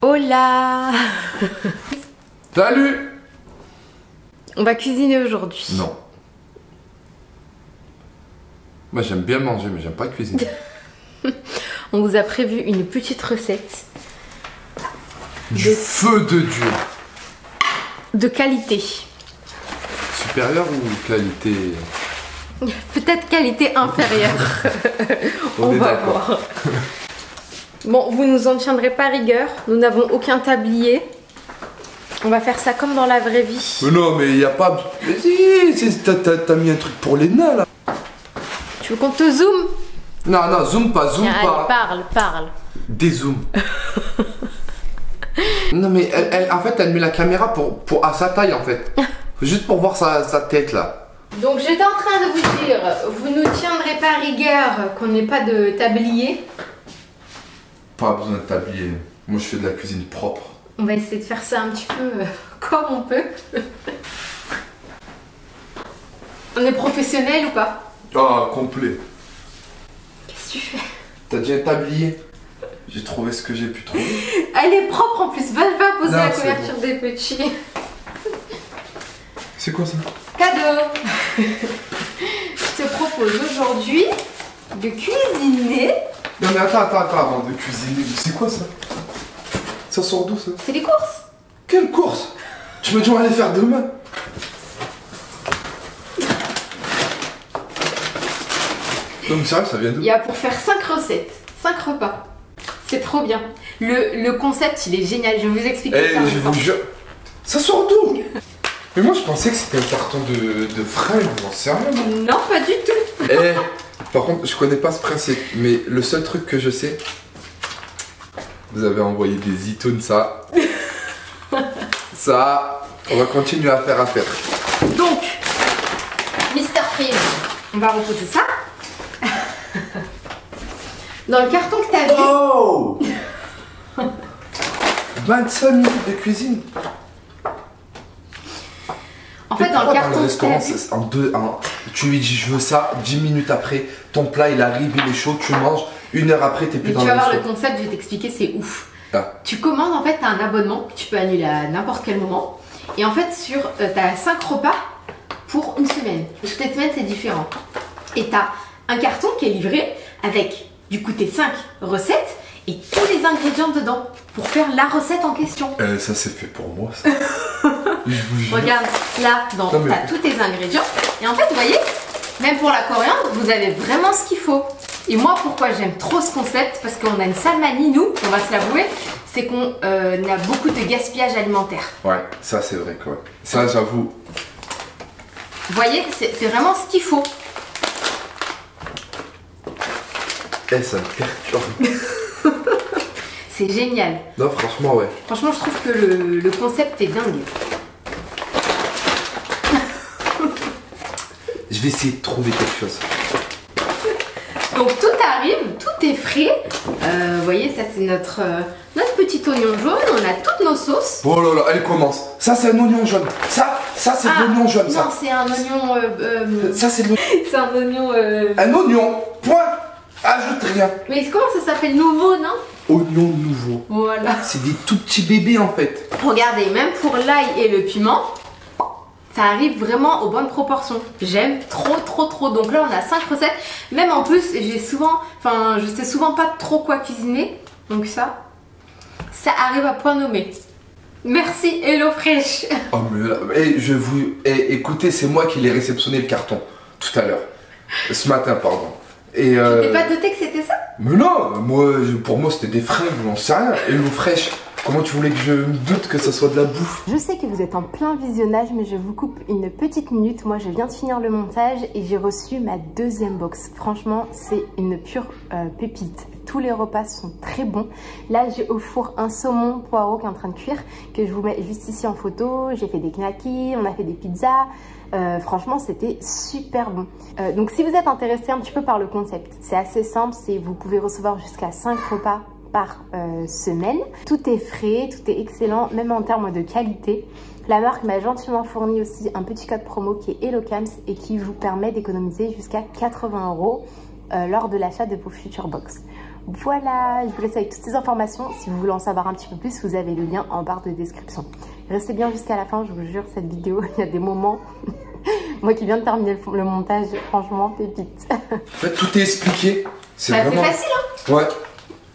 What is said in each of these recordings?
Hola. Salut. On va cuisiner aujourd'hui. Non. Moi j'aime bien manger mais j'aime pas cuisiner. On vous a prévu une petite recette. Du feu de Dieu. De qualité. Supérieure ou qualité? Peut-être qualité inférieure. On est va d'accord. voir. Bon, vous nous en tiendrez pas rigueur. Nous n'avons aucun tablier. On va faire ça comme dans la vraie vie. Mais non mais il y a pas... Vas-y, t'as mis un truc pour les nains là. Tu veux qu'on te zoome? Non, non, zoom pas, zoom Tiens, pas. allez, parle. Dézoom. Non mais en fait elle met la caméra à sa taille en fait. Juste pour voir sa tête là. Donc j'étais en train de vous dire, vous nous tiendrez pas rigueur qu'on n'ait pas de tablier. Pas besoin de tablier. Moi je fais de la cuisine propre. On va essayer de faire ça un petit peu comme on peut. On est professionnel ou pas? Ah, complet. Qu'est-ce que tu fais? T'as déjà un tablier? J'ai trouvé ce que j'ai pu trouver. Elle est propre en plus, va poser Non, la c'est couverture bon. des petits. C'est quoi ça? Cadeau. Je te propose aujourd'hui de cuisiner. Non mais attends avant de cuisiner. C'est quoi ça? Ça sort d'où ça? C'est les courses. Quelle course? Tu m'as dit on va aller faire demain. Non mais sérieux ça vient d'où? Il y a pour faire 5 recettes, 5 repas. C'est trop bien. Le concept il est génial, je vais vous expliquer ça. Je vous jure. Ça sort d'où? Mais moi je pensais que c'était un carton de fringues, j'en sais rien. Non, pas du tout. Par contre je connais pas ce principe, mais le seul truc que je sais, vous avez envoyé des itones ça. Ça, on va continuer à faire affaire. Donc, Mister Freeze, on va reposer ça. Dans le carton que t'as vu. Oh 25 minutes de cuisine. En fait, dans le carton que t'as vu. Tu lui dis je veux ça, 10 minutes après, ton plat il arrive, il est chaud, tu manges, 1 heure après t'es plus Mais dans tu le vas voir le resto. concept, je vais t'expliquer, c'est ouf. Ah. Tu commandes, en fait, t'as un abonnement que tu peux annuler à n'importe quel moment. Et en fait, t'as 5 repas pour une semaine. Toutes les semaines, c'est différent. Et t'as un carton qui est livré avec, du coup, tes 5 recettes et tous les ingrédients dedans pour faire la recette en question. Ça c'est fait pour moi ça. Je vous jure. Regarde, là, Non, mais- t'as tous tes ingrédients. Et en fait, vous voyez, même pour la coriandre, vous avez vraiment ce qu'il faut. Et moi, pourquoi j'aime trop ce concept? Parce qu'on a une sale manie, nous, on va se l'avouer, c'est qu'on a beaucoup de gaspillage alimentaire. Ouais, ça c'est vrai quoi. Ça j'avoue. Vous voyez, c'est vraiment ce qu'il faut. Ça me perturbe. C'est génial. Non franchement ouais. Franchement, je trouve que le concept est dingue. Je vais essayer de trouver quelque chose. Donc tout arrive, tout est frais. Vous voyez, ça c'est notre petit oignon jaune. On a toutes nos sauces. Oh là là, elle commence. Ça c'est un oignon jaune. Ça c'est de l'oignon jaune non, ça. c'est un oignon. Ça c'est de l'oignon. C'est un oignon. Un oignon. Point. Ajoute rien. Mais comment ça s'appelle? Nouveau, non? Oignon nouveau. Voilà. C'est des tout petits bébés en fait. Regardez, même pour l'ail et le piment, ça arrive vraiment aux bonnes proportions. J'aime trop. Donc là, on a 5 recettes. Même en plus, je sais souvent pas trop quoi cuisiner. Donc ça arrive à point nommé. Merci HelloFresh. Oh mais là, écoutez, c'est moi qui l'ai réceptionné le carton tout à l'heure. Ce matin, pardon. Et T'es pas douté que c'était ça? Mais non, pour moi c'était des fringues, j'en sais rien. HelloFresh, comment tu voulais que je me doute que ça soit de la bouffe? Je sais que vous êtes en plein visionnage, mais je vous coupe une petite minute. Moi, je viens de finir le montage et j'ai reçu ma 2e box. Franchement, c'est une pure pépite. Tous les repas sont très bons. Là, j'ai au four un saumon poireau qui est en train de cuire, que je vous mets juste ici en photo. J'ai fait des knackis, on a fait des pizzas. Franchement, c'était super bon. Donc, si vous êtes intéressé un petit peu par le concept, c'est assez simple. Vous pouvez recevoir jusqu'à 5 repas par semaine. Tout est frais, tout est excellent, même en termes de qualité. La marque m'a gentiment fourni aussi un petit code promo qui est HelloCams et qui vous permet d'économiser jusqu'à 80 € lors de l'achat de vos futures box. Voilà, je vous laisse avec toutes ces informations. Si vous voulez en savoir un petit peu plus, vous avez le lien en barre de description. Restez bien jusqu'à la fin, je vous jure, cette vidéo, il y a des moments... Moi qui viens de terminer le montage, franchement, pépite. En fait, tout est expliqué. C'est vraiment... facile, hein? Ouais.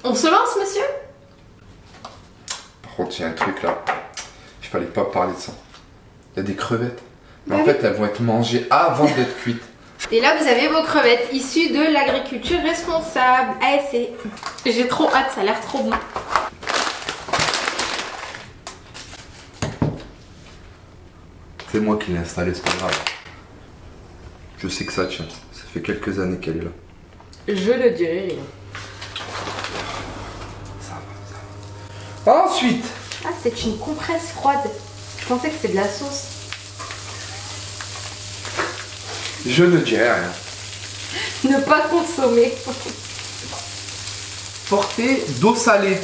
On se lance, monsieur? Par contre, il y a un truc là. Il fallait pas parler de ça. Il y a des crevettes. Mais Bah en oui. fait, elles vont être mangées avant d'être cuites. Et là, vous avez vos crevettes issues de l'agriculture responsable. ASC. J'ai trop hâte, ça a l'air trop bon. C'est moi qui l'ai installée, c'est pas grave. Je sais que ça tient. Ça fait quelques années qu'elle est là. Je le dirai. Ça va. Ensuite, Ah, c'est une compresse froide. Je pensais que c'était de la sauce. je ne dis rien. Ne pas consommer. Portée d'eau salée.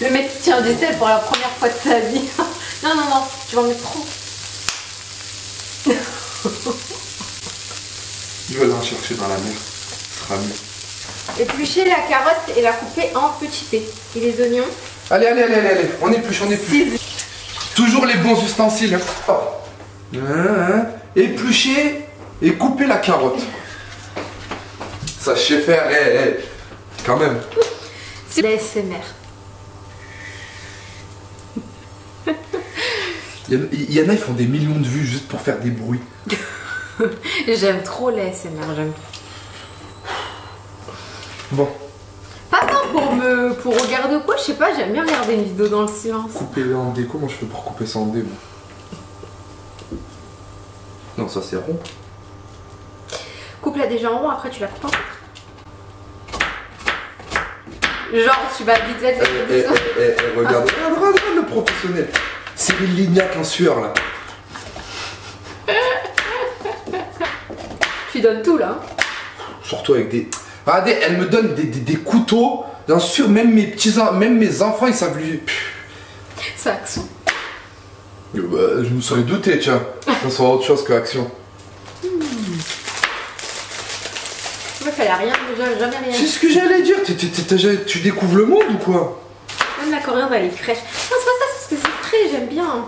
Le mec qui tient du sel pour la première fois de sa vie. Non, non, non, tu vas en mettre trop. Je vais l'en chercher dans la mer. Ce sera mieux. Éplucher la carotte et la couper en petits dés. Et les oignons. Allez, allez, allez, allez, allez. On épluche, on épluche. Toujours les bons ustensiles. Éplucher et couper la carotte. Ça, je sais faire, quand même. C'est l'ASMR. Il y en a, ils font des millions de vues juste pour faire des bruits. J'aime trop l'ASMR, j'aime trop. Bon, Pas tant pour regarder ou quoi, je sais pas, j'aime bien regarder une vidéo dans le silence. couper-le en dés. Comment je fais pour couper ça en dés, moi? Non, ça c'est rond. Coupe-la déjà en rond, après tu la coupes en quatre. Genre, tu vas vite là, Regarde, regarde le professionnel. Cyril Lignac en sueur là. Tu donnes tout là. Surtout avec des. Regardez, elle me donne des couteaux. Bien sûr, même mes enfants ils savent lui. C'est action. Je me serais douté, tiens. Ça soit autre chose que action. Moi, fallait rien, jamais rien. C'est ce que j'allais dire. Tu découvres le monde ou quoi? Même la coriandre, elle est fraîche. Non, c'est pas ça, c'est parce que c'est frais, j'aime bien.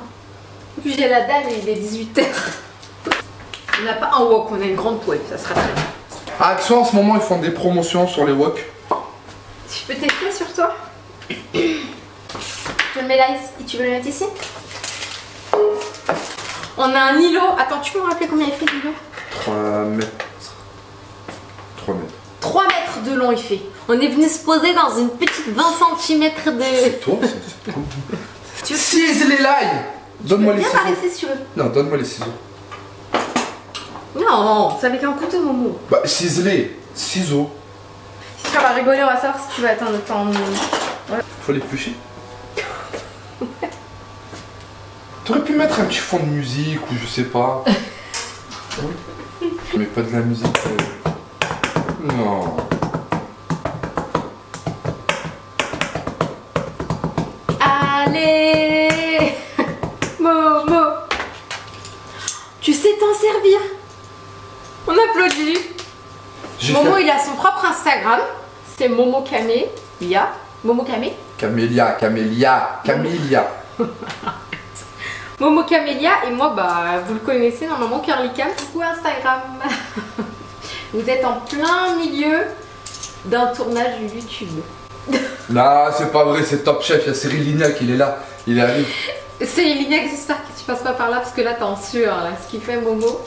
Et puis j'ai la dalle et il est 18h. On n'a pas un wok, on a une grande poêle, ça sera très bien. À Action, en ce moment, ils font des promotions sur les wok. Je peux tester sur toi? Je le mets là ici. Tu veux le mettre ici? On a un îlot. Attends, tu peux me rappeler combien il fait l'îlot? 3 mètres. 3 mètres. 3 mètres de long il fait. On est venu se poser dans une petite 20 cm de... C'est toi, c'est trop. Tu veux Ciseler l'ail. Donne-moi les bien ciseaux. m'arrêter si tu veux. Non, donne-moi les ciseaux. Non, c'est avec un couteau, Momo. Bah, ciseler. Ciseaux. Si tu vas rigoler, on va savoir si tu vas attendre le temps. Voilà. Faut l'éplucher. T'aurais pu mettre un petit fond de musique ou je sais pas. Mais pas de la musique. Non. Allez Momo, tu sais t'en servir. On applaudit. Momo, il a son propre Instagram. C'est Momo Camélia. Momo Camé. Camélia. Momo Camélia et moi, bah, vous le connaissez normalement, Curly Cam. Coucou Instagram. Vous êtes en plein milieu d'un tournage YouTube. Non, c'est pas vrai, c'est Top Chef. Il y a Cyril Lignac, il est là. Il arrive. C'est Lignac, j'espère que tu passes pas par là parce que là t'es en sueur là. Ce qui fait Momo.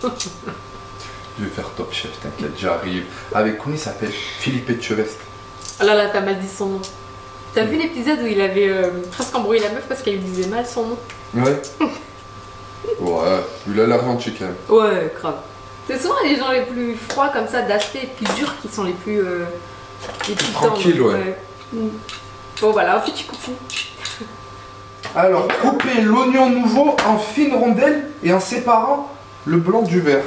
Je vais faire Top Chef, t'inquiète, j'arrive. Avec, comment il s'appelle? Philippe Etchevest. Oh là là, t'as mal dit son nom. T'as vu l'épisode où il avait presque embrouillé la meuf parce qu'elle lui disait mal son nom? Ouais. Ouais, il a l'air gentil quand même. Ouais, grave. C'est souvent les gens les plus froids comme ça, d'aspect, les plus durs qui sont les plus tranquilles, tendres. ouais. Bon voilà, ensuite tu coupes. Alors, coupez l'oignon nouveau en fines rondelles et en séparant le blanc du vert.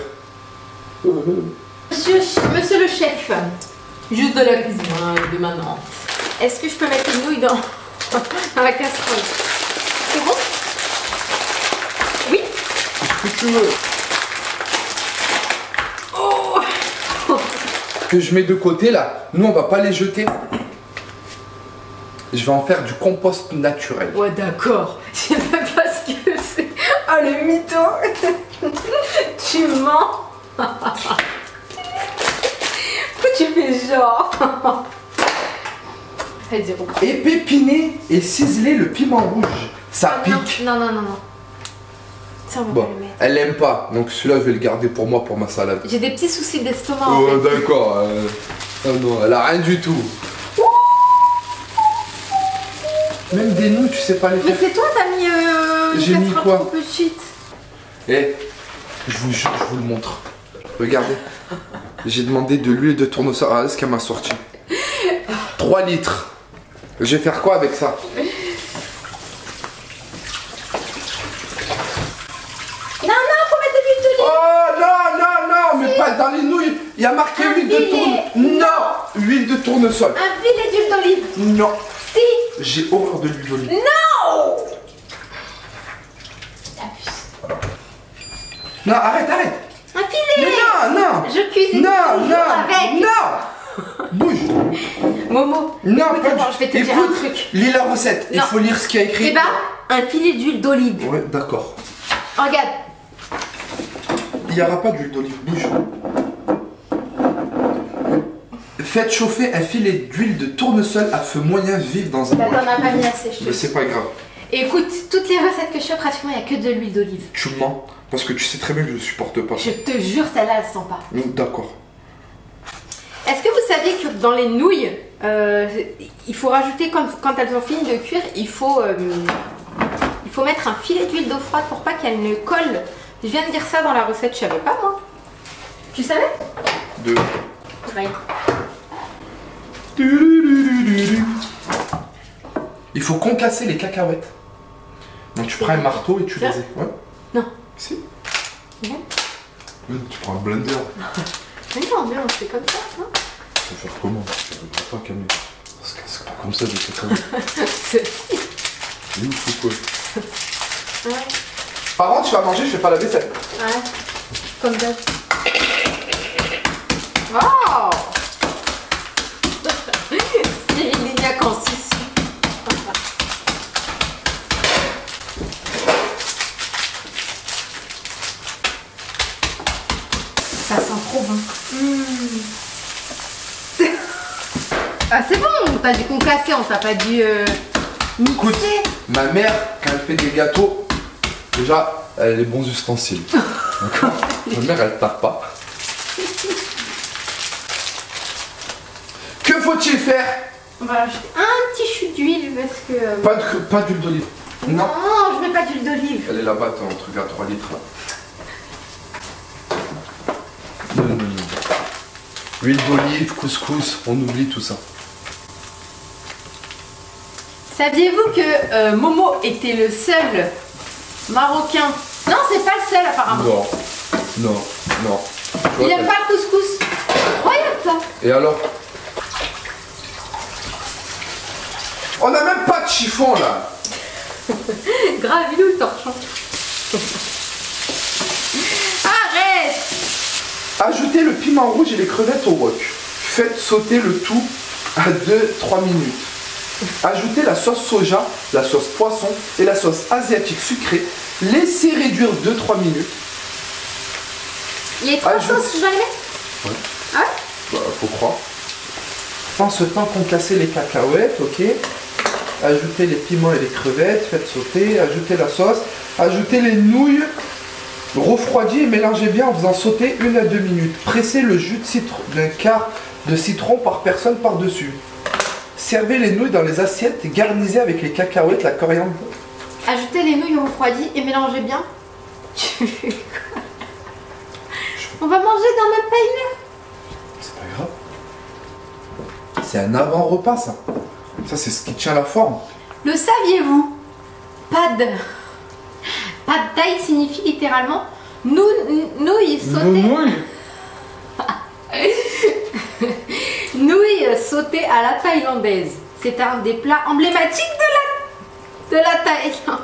Monsieur le chef, juste de la cuisine de maintenant. Est-ce que je peux mettre une nouille dans la casserole? C'est bon? Oui. Ce que tu veux. que je mets de côté là, nous on va pas les jeter. Je vais en faire du compost naturel. Ouais, d'accord. Je sais même pas ce que c'est. Oh, le mytho. Tu mens. Pourquoi tu fais genre? Vas-y, reprends. Et pépiner et ciseler le piment rouge. Ça pique. Non, non, non, non. Ça, on va Bon, pas le mettre. elle aime pas, donc celui-là je vais le garder pour moi, pour ma salade. J'ai des petits soucis d'estomac. Oh, en fait. d'accord. Oh non, elle a rien du tout. Même des nouilles, tu sais pas les Mais faire. c'est toi, t'as mis J'ai mis quoi? trop petite. Eh, je vous jure, je vous le montre. Regardez. J'ai demandé de l'huile de tournesol. Regardez ce qu'elle m'a sorti. 3 litres. Je vais faire quoi avec ça? Non, non, faut mettre de l'huile d'olive. Oh non, non, non, mais pas dans les nouilles. Il y a marqué Un huile de filet. tournesol. Non, huile de tournesol. Un filet d'huile d'olive. Non, Si. j'ai horreur de l'huile d'olive. Non. Non, arrête, arrête. Un filet. Mais non, non. Je cuisine Non, toujours non, avec. non. Bouge. Momo. Non, écoute, pas attends, du- je vais te dire un Écoute, truc. lis la recette. Il Non. faut lire ce qu'il y a écrit. Eh ben, un filet d'huile d'olive. Ouais, d'accord. Regarde. Il n'y aura pas d'huile d'olive. Bouge. Faites chauffer un filet d'huile de tournesol à feu moyen vif dans un Bah, bol. t'en as pas mis assez, je te Mais dis. c'est pas grave. Écoute, toutes les recettes que je fais, pratiquement, il n'y a que de l'huile d'olive. Tu mens. Parce que tu sais très bien que je ne supporte pas ça. Je te jure, celle-là, elle sent pas. D'accord. Est-ce que vous saviez que dans les nouilles, il faut rajouter, quand elles ont fini de cuire, il faut mettre un filet d'huile d'eau froide pour pas qu'elles ne collent. Je viens de dire ça dans la recette, je savais pas moi. Tu savais? Deux. Ouais. Il faut concasser les cacahuètes. Donc tu prends un marteau et tu les... Ça Ouais. Non. Si. Non. Tu prends un blender. Mais non, mais on fait comme ça, hein. Tu vas faire comment? Tu vas pas calmer. Parce que c'est pas comme ça des cacahuètes. C'est- Il est ouf ou quoi? Ouais, Par contre, tu vas manger, je fais pas la vaisselle. ouais. Comme d'hab. Oh. C'est Lignac en 6. Ça sent trop bon. Ah c'est bon, t'as dû concasser, on t'a pas dû Écoute, mixer. ma mère, quand elle fait des gâteaux, déjà, elle a les bons ustensiles. D'accord? Ma mère, elle tape pas. Que faut-il faire? On va rajouter un petit chou d'huile parce que... Pas d'huile d'olive. Non. Non, je mets pas d'huile d'olive. Elle est là-bas, t'as un truc à 3 litres. Là. Huile d'olive, couscous, on oublie tout ça. Saviez-vous que Momo était le seul Marocain? Non, c'est pas le seul apparemment. Non, non, non. Tu Il vois, aime pas le couscous. Incroyable ça. Et alors? On n'a même pas de chiffon là. Grave, il est où le torchon? Arrête. Ajoutez le piment rouge et les crevettes au wok. Faites sauter le tout à 2-3 minutes. Ajoutez la sauce soja, la sauce poisson et la sauce asiatique sucrée. Laissez réduire 2-3 minutes. Il y a trois Ajoute- sauces, je dois les mettre? Ouais. Ah ouais? Bah, faut croire. En ce temps, concassez les cacahuètes, ok. Ajoutez les piments et les crevettes, faites sauter. Ajoutez la sauce. Ajoutez les nouilles. Refroidis et mélangez bien en faisant sauter 1 à 2 minutes. Pressez le jus de citron d'un quart de citron par personne par-dessus. Servez les nouilles dans les assiettes et garnissez avec les cacahuètes, la coriandre. Ajoutez les nouilles refroidies et mélangez bien. On va manger dans même pas une heure. C'est pas grave. C'est un avant-repas, ça. Ça, c'est ce qui tient la forme. Le saviez-vous? Pad thai signifie littéralement nouilles sautées. Nouilles sautées à la thaïlandaise. C'est un des plats emblématiques de la Thaïlande.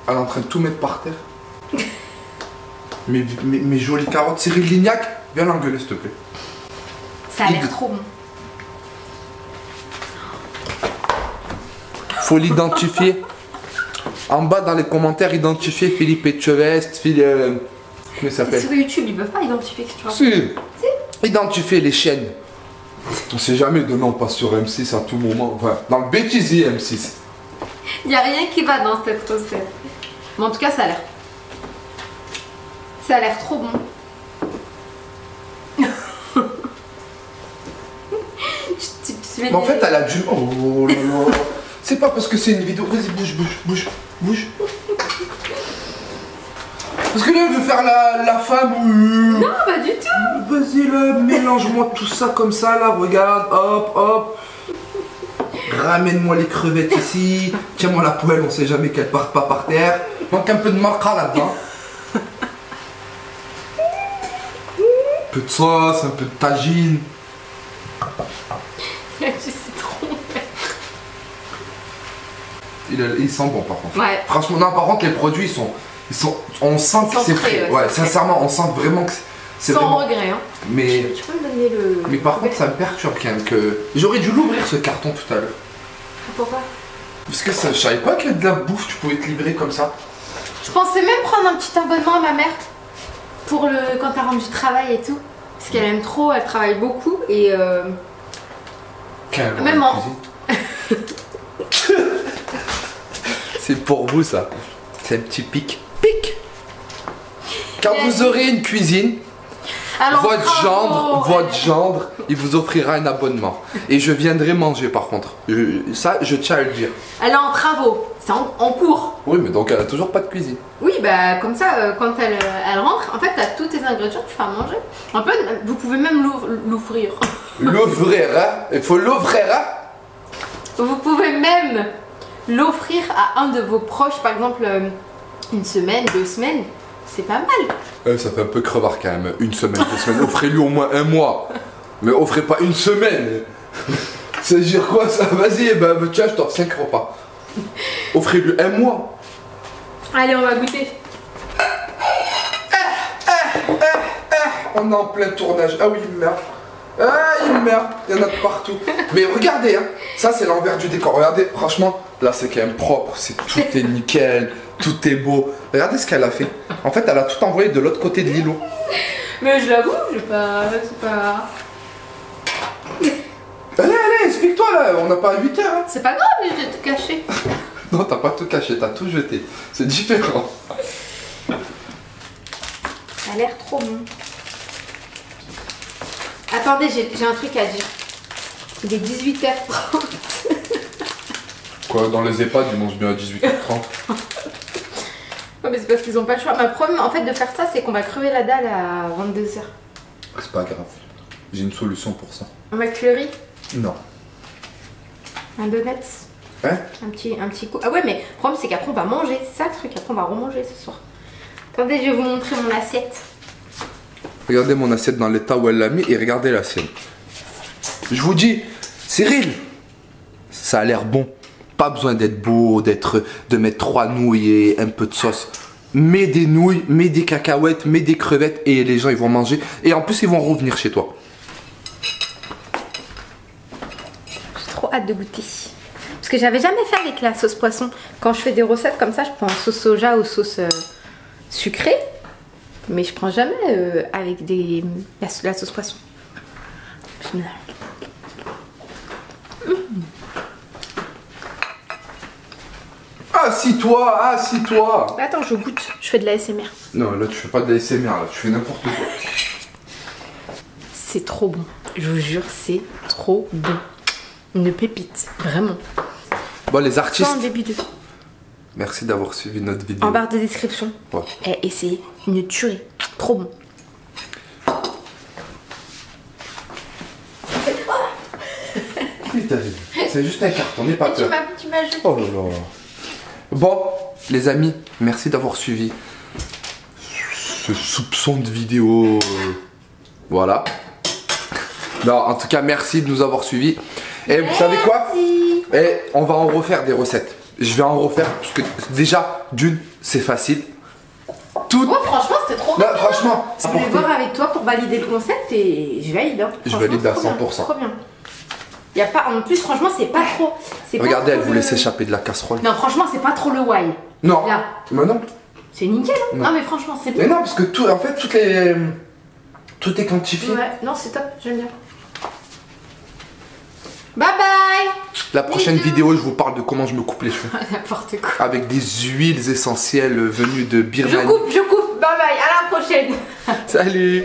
Elle est en train de tout mettre par terre. mes jolies carottes. Cyril Lignac, viens l'engueuler s'il te plaît. Ça a l'air trop bon. Faut l'identifier. En bas dans les commentaires, identifiez Philippe Etchevest, Philippe... comment il s'appelle? Sur YouTube, ils peuvent pas identifier que tu vois. Si. Identifiez les chaînes. On sait jamais, demain on passe sur M6 à tout moment. Enfin, dans le bêtisier M6. Il n'y a rien qui va dans cette recette. Mais en tout cas, ça a l'air. Ça a l'air trop bon. Mais en fait, elle a du... Oh là là. C'est pas parce que c'est une vidéo. Vas-y, bouge. Parce que là, elle veut faire la femme. Non, pas du tout. Vas-y, là, mélange-moi tout ça comme ça, là. Regarde, hop. Ramène-moi les crevettes ici. Tiens-moi la poêle, on sait jamais qu'elle parte pas par terre. Manque un peu de marca là-dedans. Un peu de sauce, un peu de tagine. Il sent bon par contre. Ouais. Franchement, non, par contre, les produits on sent que c'est frais. Ouais, sincèrement, on sent vraiment que c'est sans vraiment... regret. Hein. Mais... Tu peux me donner le... Mais par contre, ça me perturbe quand même que... J'aurais dû l'ouvrir ce carton tout à l'heure. Pourquoi? Parce que ça, je savais pas que de la bouffe, tu pouvais te livrer comme ça. Je pensais même prendre un petit abonnement à ma mère pour quand elle rentre du travail et tout. Parce qu'elle aime trop, elle travaille beaucoup et... Même en... C'est pour vous ça. C'est un petit pic. Quand vous aurez une cuisine, alors, votre gendre, il vous offrira un abonnement. Et je viendrai manger par contre. Ça, je tiens à le dire. Elle est en travaux, c'est en cours. Oui, mais donc elle a toujours pas de cuisine. Oui, bah comme ça, quand elle rentre, en fait, t'as tous tes ingrédients, tu fais à manger. En fait, vous pouvez même l'offrir. L'ouvrir, hein? Il faut l'ouvrir, hein? Vous pouvez même l'offrir à un de vos proches, par exemple, une semaine, 2 semaines. C'est pas mal. Ça fait un peu crevard quand même. Une semaine, 2 semaines. Offrez-lui au moins 1 mois. Mais offrez pas une semaine. Ça veut dire quoi ça? Vas-y, bah, tiens, je t'offre 5 repas. Offrez-lui 1 mois. Allez, on va goûter. On est en plein tournage. Ah oui, merde. Il y en a de partout. Mais regardez, hein. Ça c'est l'envers du décor. Regardez, franchement, là c'est quand même propre. Tout est nickel, tout est beau. Regardez ce qu'elle a fait. En fait, elle a tout envoyé de l'autre côté de l'îlot. Mais je l'avoue, c'est pas... Allez, explique-toi là, on n'a pas 8 heures. Hein. C'est pas grave, j'ai tout caché. Non, t'as pas tout caché, t'as tout jeté. C'est différent. Ça a l'air trop bon. Attendez, j'ai un truc à dire. Il est 18h30. Quoi, dans les EHPAD, ils mangent bien à 18h30. Ouais, mais c'est parce qu'ils ont pas le choix. Ma problème en fait de faire ça, c'est qu'on va crever la dalle à 22h. C'est pas grave. J'ai une solution pour ça. Un McFlurry? Non. Un donuts? Hein? Un petit coup. Ah ouais, mais le problème c'est qu'après on va manger. C'est ça le truc. Après on va remanger ce soir. Attendez, je vais vous montrer mon assiette. Regardez mon assiette dans l'état où elle l'a mis et regardez la sienne. Je vous dis, Cyril, ça a l'air bon. Pas besoin d'être beau, de mettre 3 nouilles et un peu de sauce. Mets des nouilles, mets des cacahuètes, mets des crevettes et les gens ils vont manger. Et en plus ils vont revenir chez toi. J'ai trop hâte de goûter. Parce que j'avais jamais fait avec la sauce poisson. Quand je fais des recettes comme ça, je prends sauce soja ou sauce sucrée. Mais je prends jamais avec la sauce poisson. Assis-toi. Attends, je goûte. Je fais de la SMR. Non, là tu fais pas de la SMR, là tu fais n'importe quoi. C'est trop bon. Je vous jure, c'est trop bon. Une pépite, vraiment. Bon, les artistes. En début de... Merci d'avoir suivi notre vidéo. En barre de description. Ouais. Et c'est une tuerie. Trop bon. C'est juste un carton, n'aie pas peur. Tu m'as jeté. Oh là là. Bon, les amis, merci d'avoir suivi ce soupçon de vidéo. Voilà. Non, en tout cas, merci de nous avoir suivis. Et vous savez quoi? Et on va en refaire des recettes. Je vais en refaire parce que déjà, d'une, c'est facile. Tout... Ouais, franchement, c'était trop Là, bien. franchement, Je voulais voir avec toi pour valider le concept et je valide. Hein. Je valide à 100%. Trop bien. Y a pas... En plus, franchement, c'est pas trop. Regardez, elle voulait s'échapper de la casserole. Non, franchement, c'est pas trop le why. Non. Là. Mais non. C'est nickel. Hein. Non. Non, mais franchement, c'est bon. Mais non, parce que tout, en fait, tout est quantifié. Ouais, non, c'est top. J'aime bien. Bye bye. La prochaine vidéo, je vous parle de comment je me coupe les cheveux. N'importe quoi. Avec des huiles essentielles venues de Birmanie. Je coupe. Bye bye. À la prochaine. Salut.